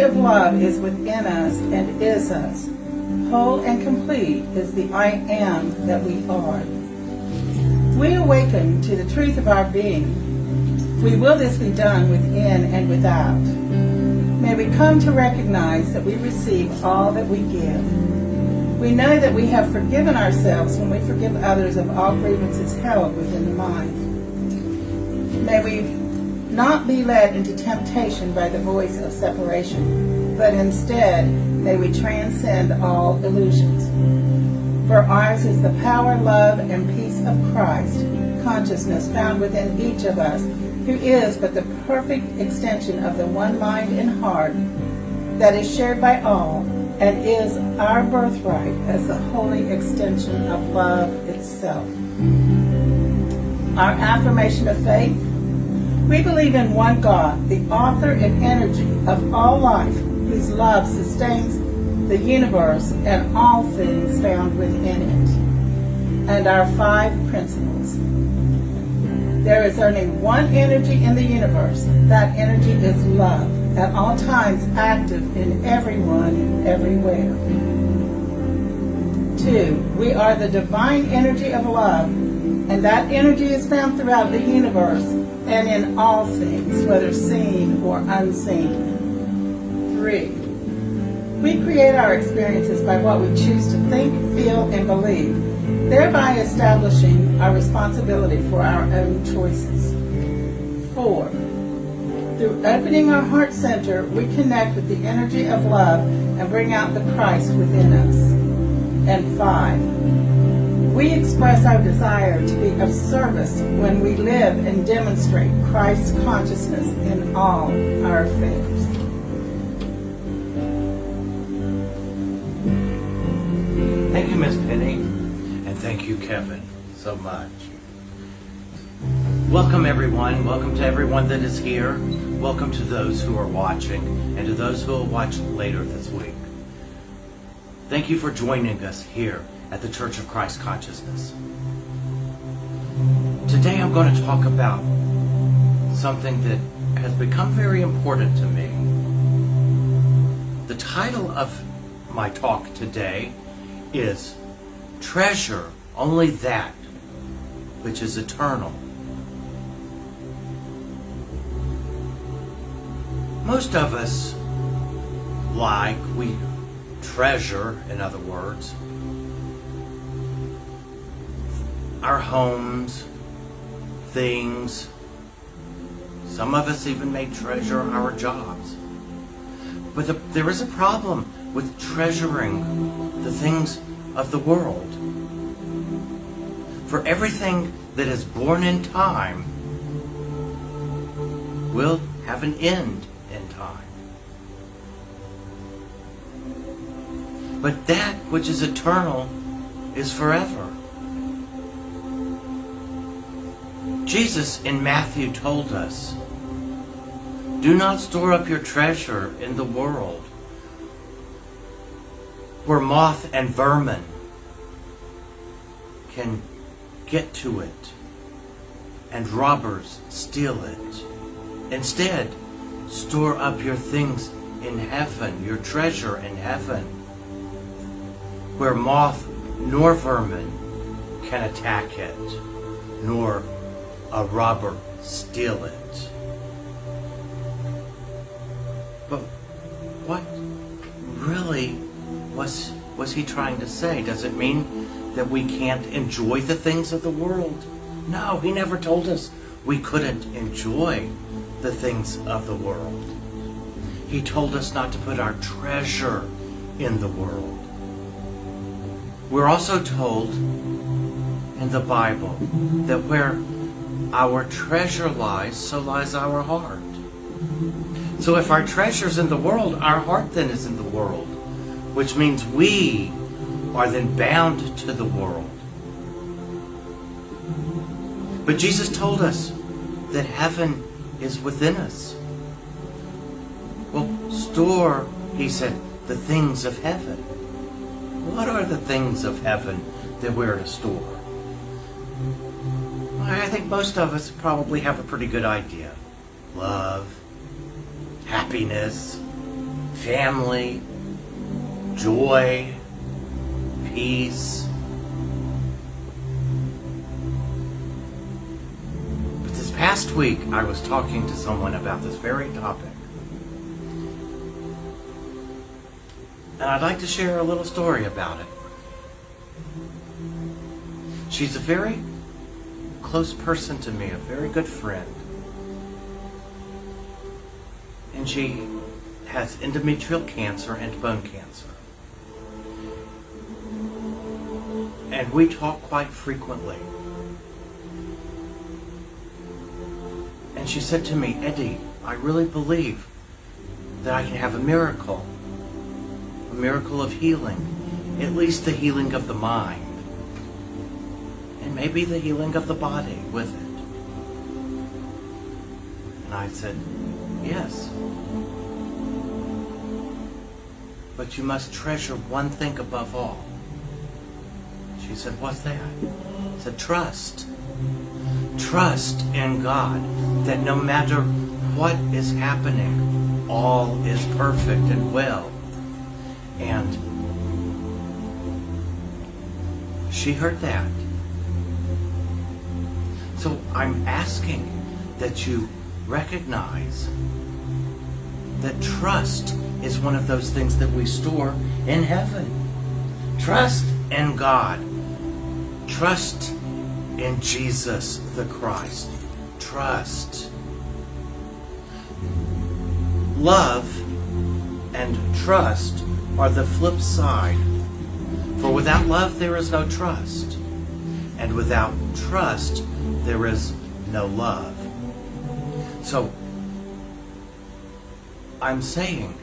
of love is within us and is us. Whole and complete is the I am that we are. We awaken to the truth of our being. We will this be done within and without. May we come to recognize that we receive all that we give. We know that we have forgiven ourselves when we forgive others of all grievances held within the mind. May we not be led into temptation by the voice of separation, but instead may we transcend all illusions. For ours is the power, love, and peace of Christ, consciousness found within each of us, who is but the perfect extension of the one mind and heart that is shared by all and is our birthright as the holy extension of love itself. Our affirmation of faith: we believe in one God, the author and energy of all life, whose love sustains the universe and all things found within it. And our 5 principles. There is only one energy in the universe. That energy is love, at all times active in everyone and everywhere. 2, we are the divine energy of love, and that energy is found throughout the universe and in all things, whether seen or unseen. 3, we create our experiences by what we choose to think, feel, and believe, thereby establishing our responsibility for our own choices. 4, through opening our heart center, we connect with the energy of love and bring out the Christ within us. And 5, we express our desire to be of service when we live and demonstrate Christ's consciousness in all our affairs. Thank you, Miss Penny, and thank you, Kevin, so much. Welcome, everyone. Welcome to everyone that is here. Welcome to those who are watching and to those who will watch later this week. Thank you for joining us here at the Church of Christ Consciousness. Today I'm going to talk about something that has become very important to me. The title of my talk today is Treasure Only That Which is Eternal. Most of us we treasure, in other words, our homes, things. Some of us even may treasure our jobs. But there is a problem with treasuring the things of the world. For everything that is born in time will have an end in time. But that which is eternal is forever. Jesus in Matthew told us, "Do not store up your treasure in the world, where moth and vermin can get to it and robbers steal it. Instead, store up your things in heaven, your treasure in heaven, where moth nor vermin can attack it, nor a robber steal it." But what really was he trying to say? Does it mean that we can't enjoy the things of the world? No, he never told us we couldn't enjoy the things of the world. He told us not to put our treasure in the world. We're also told in the Bible that where our treasure lies, so lies our heart. So if our treasure's in the world, our heart then is in the world, which means we are then bound to the world. But Jesus told us that heaven is within us. Well, store, he said, the things of heaven. What are the things of heaven that we're to store? Well, I think most of us probably have a pretty good idea. Love, happiness, family, joy, peace. But this past week, I was talking to someone about this very topic. And I'd like to share a little story about it. She's a very close person to me, a very good friend. And she has endometrial cancer and bone cancer. And we talk quite frequently. And she said to me, Eddie, I really believe that I can have a miracle of healing, at least the healing of the mind, and maybe the healing of the body with it. And I said, yes. But you must treasure one thing above all. She said, what's that? I said, trust. Trust in God that no matter what is happening, all is perfect and well. And she heard that. So I'm asking that you recognize that trust is one of those things that we store in heaven. Trust in God. Trust in Jesus the Christ. Trust. Love and trust are the flip side. For without love there is no trust. And without trust there is no love. So I'm saying,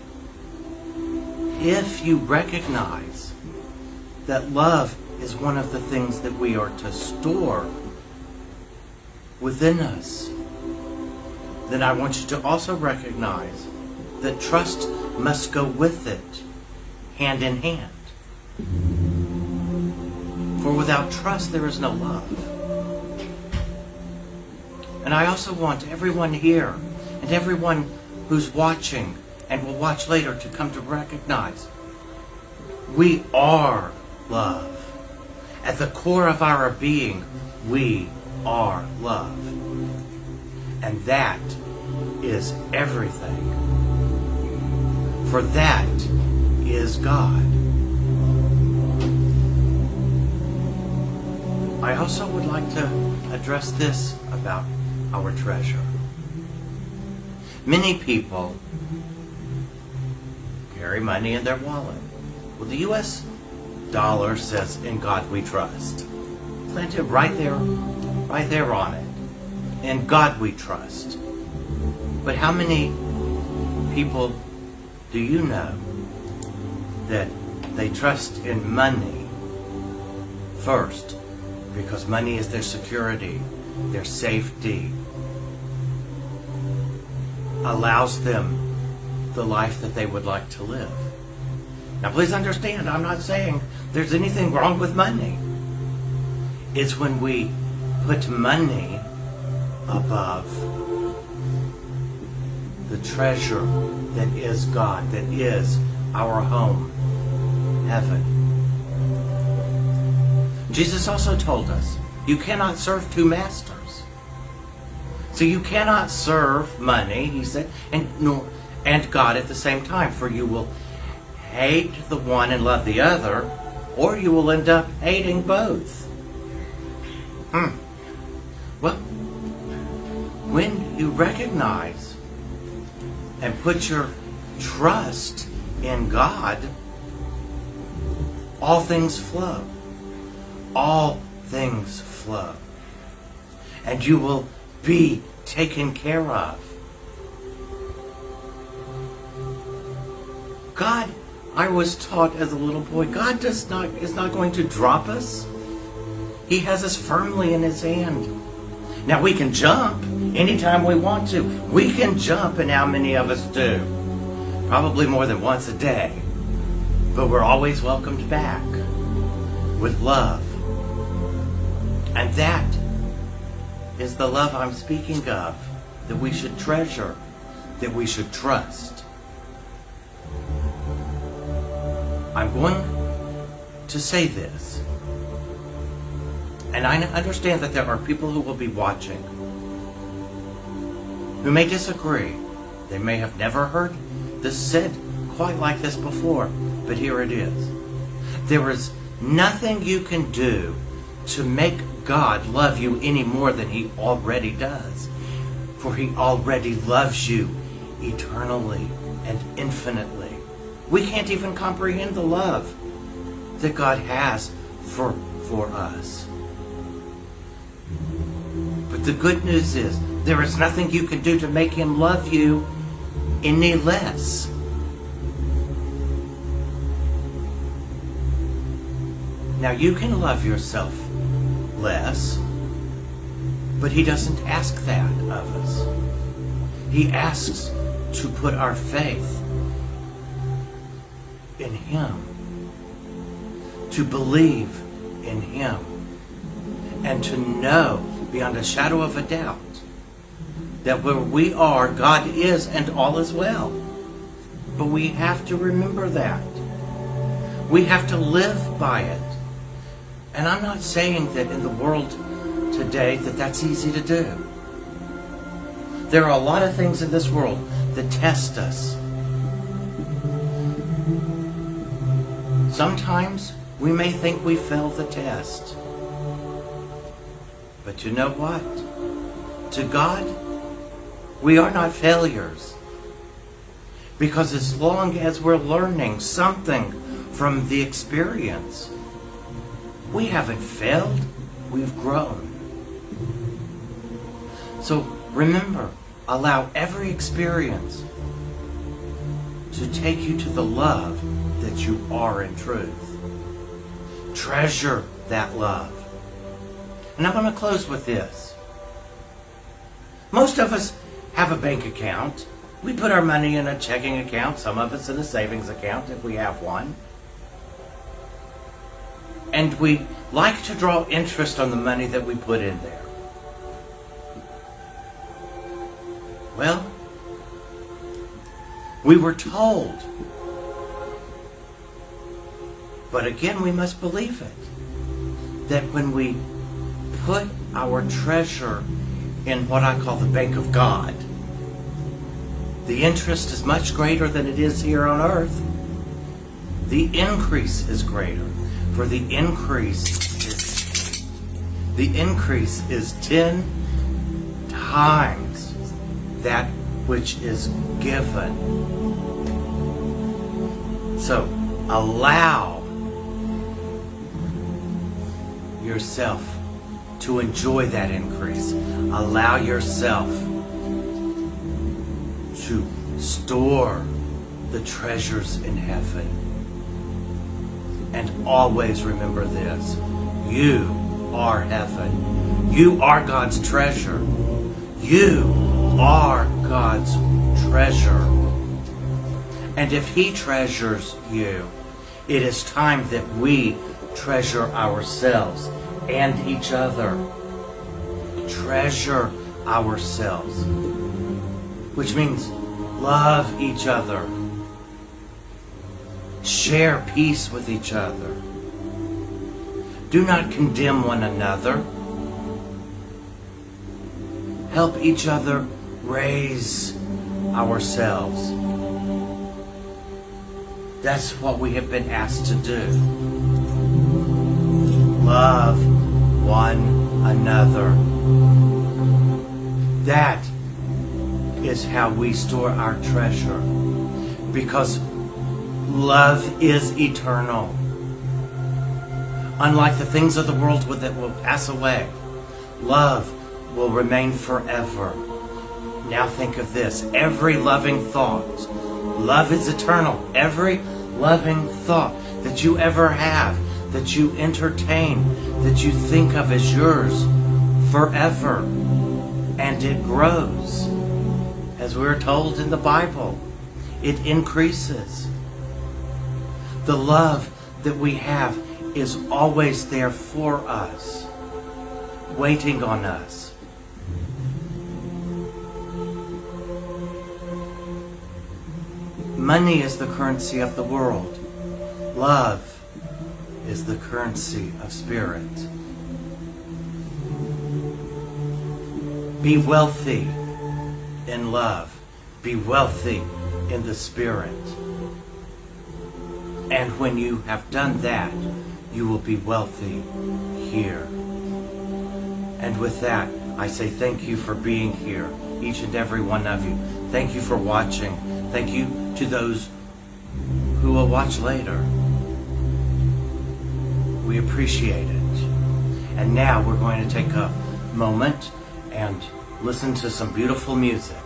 if you recognize that love is one of the things that we are to store within us, then I want you to also recognize that trust must go with it, hand in hand. For without trust, there is no love. And I also want everyone here and everyone who's watching and will watch later to come to recognize we are love. At the core of our being, we are love. And that is everything. For that is God. I also would like to address this about our treasure. Many people carry money in their wallet. Well, the U.S. dollar says, "In God we trust." Planted right there on it. In God we trust. But how many people do you know that they trust in money first? Because money is their security, their safety, allows them the life that they would like to live. Now please understand, I'm not saying there's anything wrong with money. It's when we put money above the treasure that is God, that is our home, heaven. Jesus also told us, you cannot serve two masters. So you cannot serve money, he said, and God at the same time, for you will hate the one and love the other, or you will end up hating both. Well, when you recognize and put your trust in God, all things flow. All things flow. And you will be taken care of. God, I was taught as a little boy, God is not going to drop us. He has us firmly in his hand. Now we can jump anytime we want to. We can jump, and how many of us do? Probably more than once a day. But we're always welcomed back with love. And that is the love I'm speaking of, that we should treasure, that we should trust. I'm going to say this. And I understand that there are people who will be watching who may disagree. They may have never heard this said quite like this before, but here it is. There is nothing you can do to make God love you any more than He already does. For He already loves you eternally and infinitely. We can't even comprehend the love that God has for us. But the good news is, there is nothing you can do to make Him love you any less. Now you can love yourself less, but He doesn't ask that of us. He asks to put our faith in Him, to believe in Him, and to know beyond a shadow of a doubt that where we are, God is, and all is well. But we have to remember that. We have to live by it. And I'm not saying that in the world today that that's easy to do. There are a lot of things in this world that test us. Sometimes we may think we failed the test. But you know what? To God, we are not failures. Because as long as we're learning something from the experience, we haven't failed, we've grown. So remember, allow every experience to take you to the love that you are in truth. Treasure that love. And I'm going to close with this. Most of us have a bank account. We put our money in a checking account, some of us in a savings account if we have one. And we like to draw interest on the money that we put in there. Well, we were told, but again we must believe it, that when we put our treasure in what I call the bank of God, the interest is much greater than it is here on earth. The increase is greater, for the increase is 10 times that which is given. So allow yourself to enjoy that increase. Allow yourself to store the treasures in heaven. And always remember this: you are heaven. You are God's treasure. You are God's treasure. And if He treasures you, it is time that we treasure ourselves and each other. Treasure ourselves, which means love each other. Share peace with each other. Do not condemn one another. Help each other raise ourselves. That's what we have been asked to do. Love one another. That is how we store our treasure, because love is eternal. Unlike the things of the world that will pass away, love will remain forever. Now think of this: every loving thought, love is eternal. Every loving thought that you ever have, that you entertain, that you think of as yours forever. And it grows. As we're told in the Bible, it increases. The love that we have is always there for us, waiting on us. Money is the currency of the world. Love is the currency of spirit. Be wealthy in love. Be wealthy in the spirit. And when you have done that, you will be wealthy here. And with that, I say thank you for being here, each and every one of you. Thank you for watching. Thank you to those who will watch later. We appreciate it. And now we're going to take a moment and listen to some beautiful music.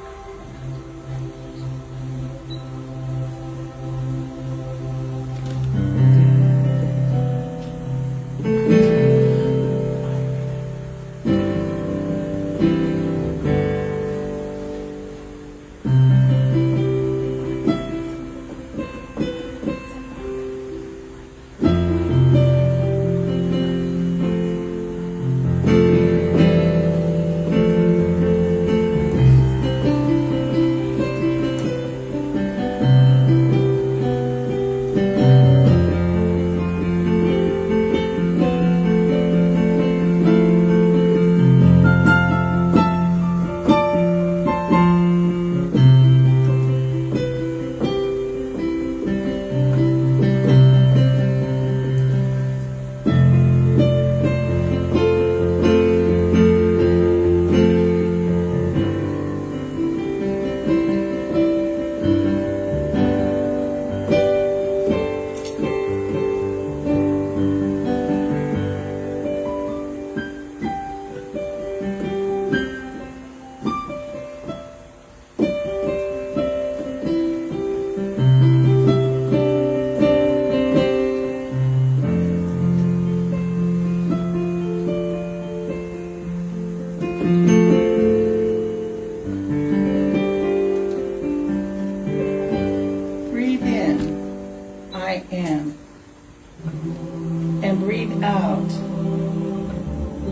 out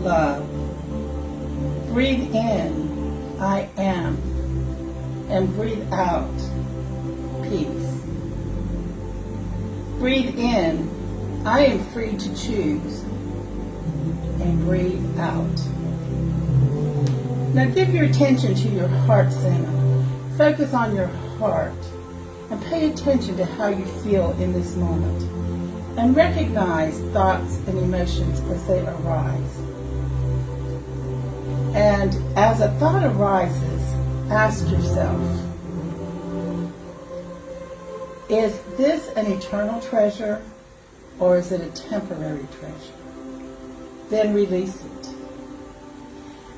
love. Breathe in, I am, and breathe out, peace. Breathe in, I am free to choose, and breathe out. Now give your attention to your heart center. Focus on your heart and pay attention to how you feel in this moment. And recognize thoughts and emotions as they arise. And as a thought arises, ask yourself, is this an eternal treasure or is it a temporary treasure? Then release it.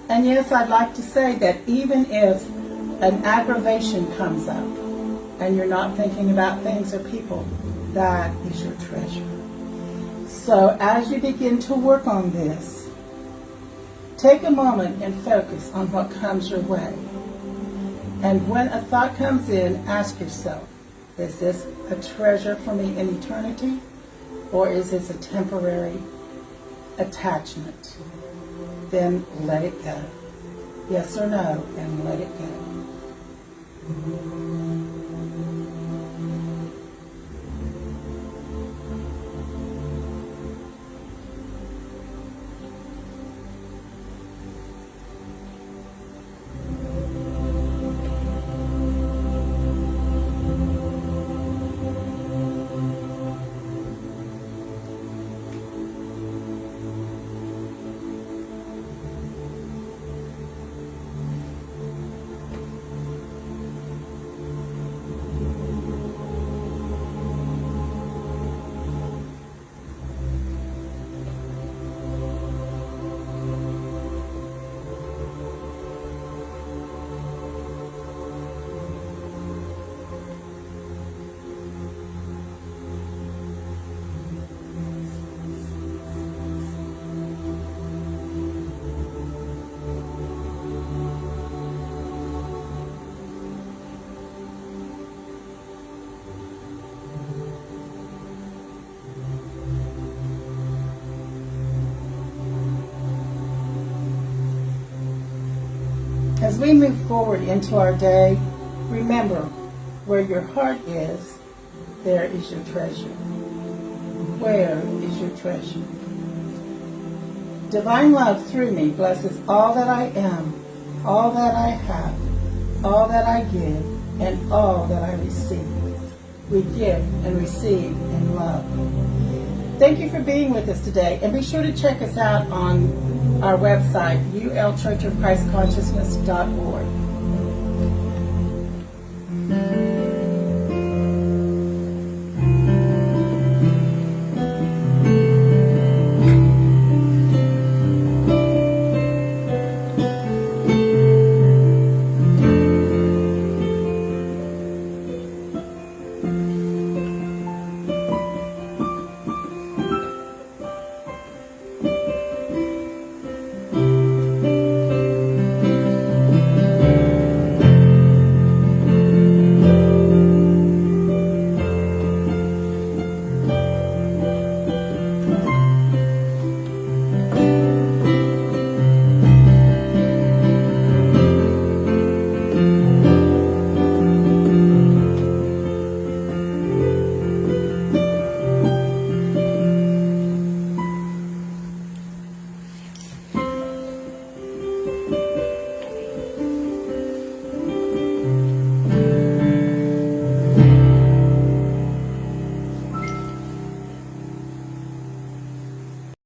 And yes, I'd like to say that even if an aggravation comes up and you're not thinking about things or people, that is your treasure. So as you begin to work on this, take a moment and focus on what comes your way. And when a thought comes in, ask yourself, is this a treasure for me in eternity, or is this a temporary attachment? Then let it go. Yes or no, and let it go. As we move forward into our day, remember, where your heart is, there is your treasure. Where is your treasure? Divine love through me blesses all that I am, all that I have, all that I give, and all that I receive. We give and receive in love. Thank you for being with us today, and be sure to check us out on our website, ulchurchofchristconsciousness.org.